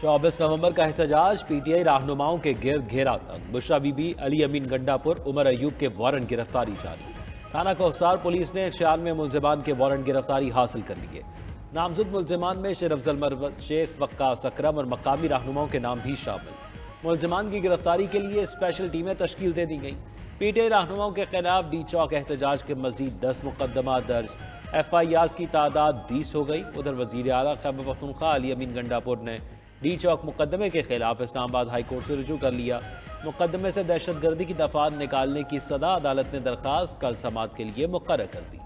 24 नवंबर का एहतजाज, पीटीआई रहनुमाओं के गिरद घेरा तक। बुशरा बीबी, अली अमीन गंडापुर, उमर अयूब के वारंट गिरफ्तारी जारी। थाना कोहसार पुलिस ने 96 मुलजिमान के वारंट गिरफ्तारी हासिल कर लिए। नामजद मुलजिमान में शेर अफजल मरवत, शेख वक्कास अकरम और मकामी रहनुमाओं के नाम भी शामिल। मुलजिमान की गिरफ्तारी के लिए स्पेशल टीमें तश्कील दे दी गई। पीटीआई रहनुमाओं के खिलाफ डी चौक एहतजाज के मजीद 10 मुकदमा दर्ज। FIRs की तादाद 20 हो गई। उधर वजीर आला खैबर पख्तूनख्वा अली अमीन गंडापुर ने डी चौक मुकदमे के खिलाफ इस्लामाबाद हाई कोर्ट से रुजू कर लिया। मुकदमे से दहशतगर्दी की दफात निकालने की सदा अदालत ने दरख्वास्त कल समाअत के लिए मुकर्रर कर दी।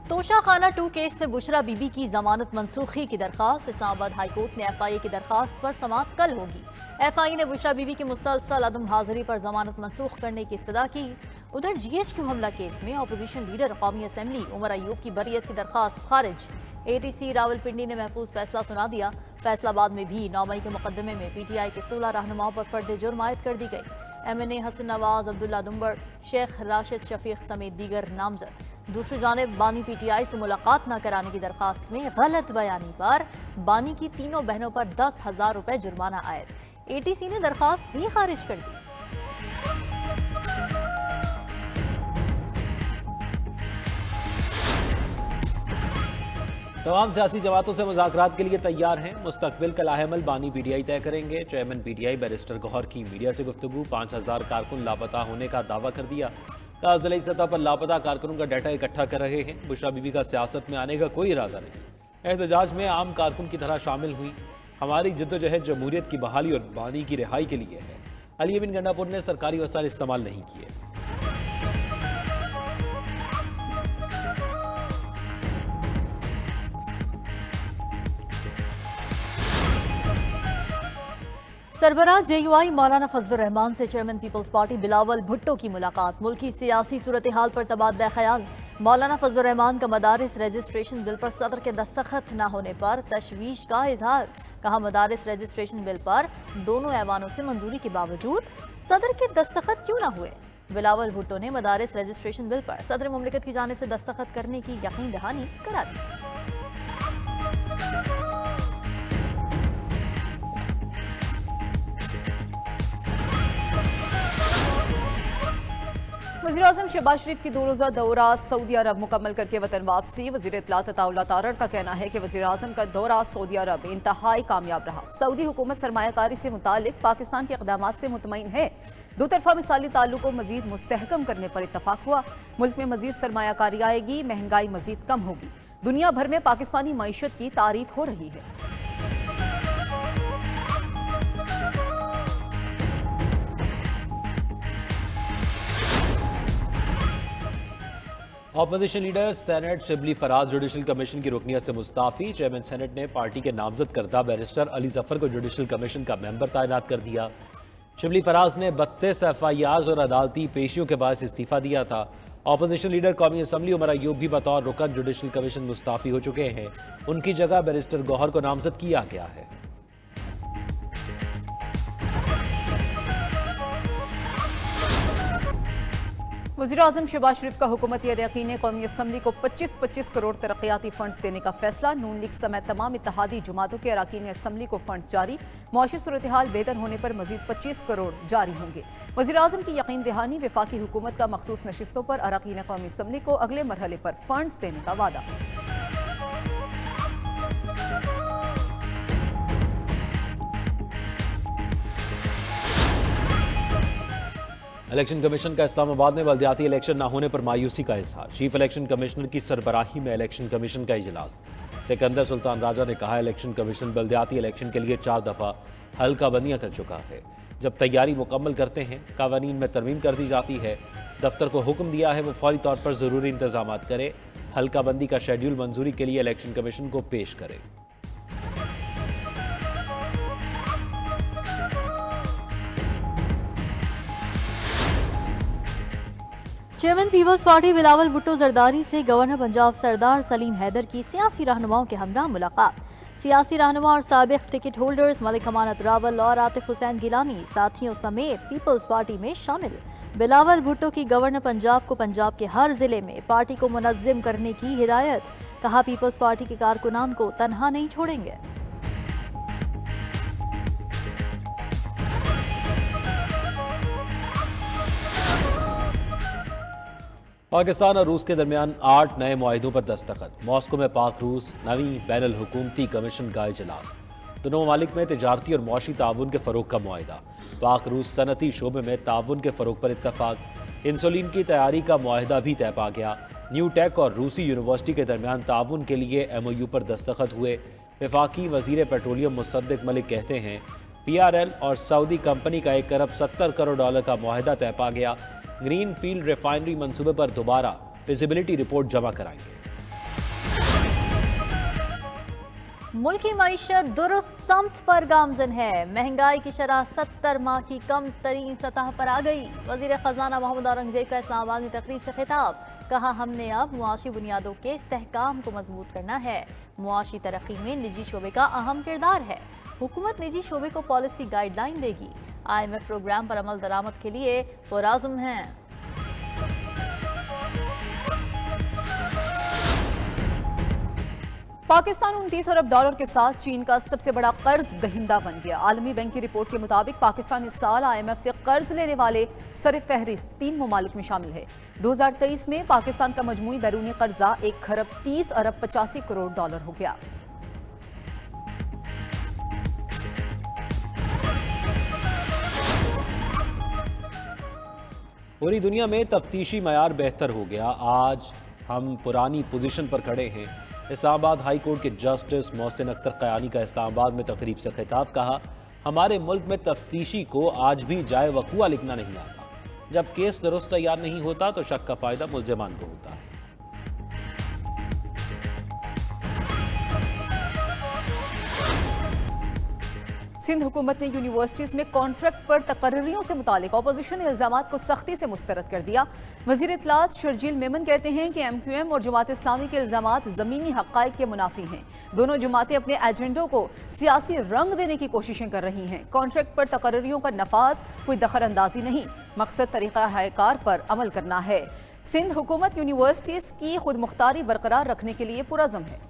तोशाखाना 2 केस में बुशरा बीबी की जमानत मनसूखी की दरखास्त। इस्लामाबाद हाई कोर्ट में FIA की दरखास्त पर समाअत कल होगी। FIA ने बुशरा बीबी की मुसलसल अदम हाजिरी पर जमानत मनसूख करने की इस्तदा की। उधर GHQ हमला केस में अपोजिशन लीडर कौमी असम्बली उमर अयूब की बरियत की दरखास्त खारिज। ATC रावलपिंडी ने महफूज फैसला सुना दिया। फैसलाबाद में भी 9 मई के मुकदमे में PTI के 16 रहनुमाओं पर फर्द जुर्म आयद कर दी गई। MNA हसन नवाज, अब्दुल्ला दुम्बड़, शेख राशिद शफीक समेत दीगर नामजद। दूसरी जानिब बानी PTI से मुलाकात न कराने की दरखास्त में गलत बयानी पर बानी की तीनों बहनों पर 10,000 रुपए जुर्माना आयद। ATC ने दरखास्त भी खारिज कर दी। तमाम सियासी जमातों से मुज़ाकरात के लिए तैयार हैं। मुस्तकबिल का लाहेमल बानी PTI तय करेंगे। चेयरमैन PTI बैरिस्टर गौहर की मीडिया से गुफ्तगू। 5,000 कारकुन लापता होने का दावा कर दिया। कहा ज़िले सतह पर लापता कारकुनों का डाटा इकट्ठा कर रहे हैं। बुशरा बीबी का सियासत में आने का कोई इरादा नहीं। एहतजाज में आम कारकुन की तरह शामिल हुई। हमारी जद्दोजहद जमहूरियत की बहाली और बानी की रिहाई के लिए है। अली अमीन गंडापुर ने सरकारी वसाइल इस्तेमाल नहीं किए। सरबराह JUI मौलाना फजलुर रहमान से chairman Peoples Party Bilawal Bhutto की मुलाकात। मुल्की सियासी सूरत हाल पर तबादला ख्याल। मौलाना फजलुर रहमान का मदारिस रजिस्ट्रेशन बिल पर सदर के दस्तखत न होने पर तशवीश का इजहार। कहा मदारिस रजिस्ट्रेशन बिल पर दोनों ऐवानों से मंजूरी के बावजूद सदर के दस्तखत क्यों न हुए। बिलावल भुट्टो ने मदारिस रजिस्ट्रेशन बिल पर सदर मुमलिकत की जानिब से दस्तखत करने की यकीन दहानी करा दी। वज़ीर-ए-आज़म शहबाज शरीफ की 2 रोज़ा दौरा सऊदी अरब मुकम्मल करके वतन वापसी। वज़ीर इत्तलात अताउल्लाह तारड़ का कहना है कि वज़ीर-ए-आज़म का दौरा सऊदी अरब इंतहाई कामयाब रहा। सऊदी हुकूमत सरमायाकारी से मुतालिक पाकिस्तान के इक़दामात से मुतमईन है। दो तरफा मिसाली ताल्लुक को मजीद मुस्तहकम करने पर इत्तफाक हुआ। मुल्क में मजीद सरमायाकारी आएगी, महंगाई मजीद कम होगी। दुनिया भर में पाकिस्तानी मईशत की तारीफ हो रही है। Opposition leader senate Shibli Faraz judicial commission की रुकनियत से मुस्ताफ़ी। चेयरमैन सेनेट ने पार्टी के नामजद करदा बैरिस्टर अली जफर को जुडिशल कमीशन का मेंबर तैनात कर दिया। शिबली फराज ने 32 FIRs और अदालती पेशियों के बाद इस्तीफा दिया था। अपोजिशन लीडर कौमी असम्बली उमर अयूब भी बतौर रुकन जुडिशल कमीशन मुस्ताफ़ी हो चुके हैं। उनकी जगह बैरिस्टर गौहर को नामजद किया गया है। वज़ीर-ए-आज़म शहबाज शरीफ का हुकूमती अरकान ने कौमी असम्बली को 25-25 करोड़ तरक्याती फंड्स देने का फैसला। नून लीग समेत तमाम इत्तेहादी जमातों के अरकान असम्बली को फंड्स जारी। मुआशी सूरत हाल बेहतर होने पर मजीद 25 करोड़ जारी होंगे। वज़ीर-ए-आज़म की यकीन दहानी। वफाकी हुकूमत का मखसूस नशिस्तों पर अरकान कौमी असम्बली को अगले मरहले पर फंड्स देने का वादा। इलेक्शन कमीशन का इस्लामाबाद में बल्दियाती इलेक्शन न होने पर मायूसी का इजहार। चीफ इलेक्शन कमिश्नर की सरबराही में इलेक्शन कमीशन का इजलास। सिकंदर सुल्तान राजा ने कहा इलेक्शन कमीशन बल्दियाती इलेक्शन के लिए 4 दफ़ा हल्का बंदियाँ कर चुका है। जब तैयारी मुकम्मल करते हैं कानून में तरमीम कर दी जाती है। दफ्तर को हुक्म दिया है वो फौरी तौर पर ज़रूरी इंतजाम करे। हल्का बंदी का शेड्यूल मंजूरी के लिए इलेक्शन कमीशन को पेश करे। Chairman Peoples Party Bilawal Bhutto Zardari से गवर्नर पंजाब सरदार सलीम हैदर की सियासी रहनुमाओं के हमरा मुलाकात। सियासी रहनुमा और साबिक टिकट होल्डर्स मलिक अमानत रावल और आतिफ हुसैन गिलानी साथियों समेत पीपल्स पार्टी में शामिल। बिलावल भुट्टो की गवर्नर पंजाब को पंजाब के हर जिले में पार्टी को मुनज़्ज़म करने की हिदायत। कहा पीपल्स पार्टी के कारकुनान को तनहा नहीं छोड़ेंगे। पाकिस्तान और रूस के दरमियान 8 नए मुआहिदों पर दस्तखत। मॉस्को में पाक रूस नवी बैनुल हुकूमती कमीशन का इजलास। दोनों ममालिक में तिजारती और मुआशी ताउन के फ़रोग का मुआहिदा। पाक रूस सनती शोबे में ताउन के फ़रोग पर इत्तफाक। इंसुलिन की तैयारी का मुआहिदा भी तय पा गया। न्यू टेक और रूसी यूनिवर्सिटी के दरमियान ताउन के लिए MOU पर दस्तखत हुए। वफाकी वज़ीर पेट्रोलियम मुसद्दिक मलिक कहते हैं PRL और सऊदी कंपनी का 1 अरब 70 करोड़ डॉलर का मुआहिदा तय पा गया। ग्रीन फील्ड रिफाइनरी मंसूबे पर दोबारा फिजिबिलिटी रिपोर्ट जमा कराएंगे। मुल्की मईशत दुरुस्त समत पर गामजन है। महंगाई की शरह 70 माह की कम तरीन सतह पर आ गई। वजीर खजाना मोहम्मद औरंगजेब का इस्लामाबाद में तकरीर से खिताब। कहा हमने अब मुआशी बुनियादों के इस्तेहकाम को मजबूत करना है। मुआशी तरक्की में निजी शोबे का अहम किरदार है। हुकूमत निजी शोबे को पॉलिसी गाइडलाइन देगी। IMF प्रोग्राम पर अमल दरामद के लिए पुरअज़्म है। पाकिस्तान 29 अरब डॉलर के साथ चीन का सबसे बड़ा कर्ज दहिंदा बन गया। आलमी बैंक की रिपोर्ट के मुताबिक पाकिस्तान इस साल IMF से कर्ज लेने वाले सर-ए-फहरिस्त 3 ममालिक में शामिल है। 2023 में पाकिस्तान का मजमूई बैरूनी कर्जा 1 खरब 30 अरब 85 करोड़ डॉलर हो गया। पूरी दुनिया में तफ्तीशी मयार बेहतर हो गया। आज हम पुरानी पोजीशन पर खड़े हैं। इस्लामाबाद हाई कोर्ट के जस्टिस मोहसिन अख्तर क़यानी का इस्लामाबाद में तकरीब से खिताब। कहा हमारे मुल्क में तफ्तीशी को आज भी जाए वक़ुआ लिखना नहीं आता। जब केस दुरुस्त तैयार नहीं होता तो शक का फ़ायदा मुल्ज़िमान को होता है। सिंध हुकूमत ने यूनिवर्सिटीज़ में कॉन्ट्रैक्ट पर तकर्रियों से मुतालिक अपोजिशन इल्ज़ामात को सख्ती से मुस्तरद कर दिया। वज़ीर इत्तलात शर्जील मेमन कहते हैं कि MQM और जमात इस्लामी के इल्ज़ामात ज़मीनी हक़ाइक़ के मुनाफी हैं। दोनों जमातें अपने एजेंडों को सियासी रंग देने की कोशिशें कर रही हैं। कॉन्ट्रैक्ट पर तकर्रियों का नफाज कोई दखल अंदाजी नहीं, मकसद तरीक़ा हायकार पर अमल करना है। सिंध हुकूमत यूनिवर्सिटीज़ की खुद मुख्तारी बरकरार रखने के लिए पुरअज़्म है।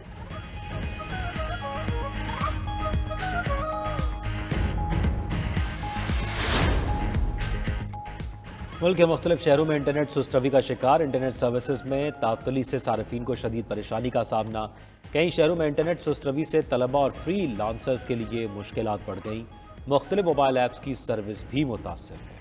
मुल्क के मुख्तलिफ शहरों में इंटरनेट सुस्त रवि का शिकार। इंटरनेट सर्विसेज में तातुली से सार्फिन को शदीद परेशानी का सामना। कई शहरों में इंटरनेट सुस्त रवि से तलबा और फ्री लांसर्स के लिए मुश्किलात बढ़ गईं। मुख्तलिफ मोबाइल ऐप्स की सर्विस भी मुतासर है।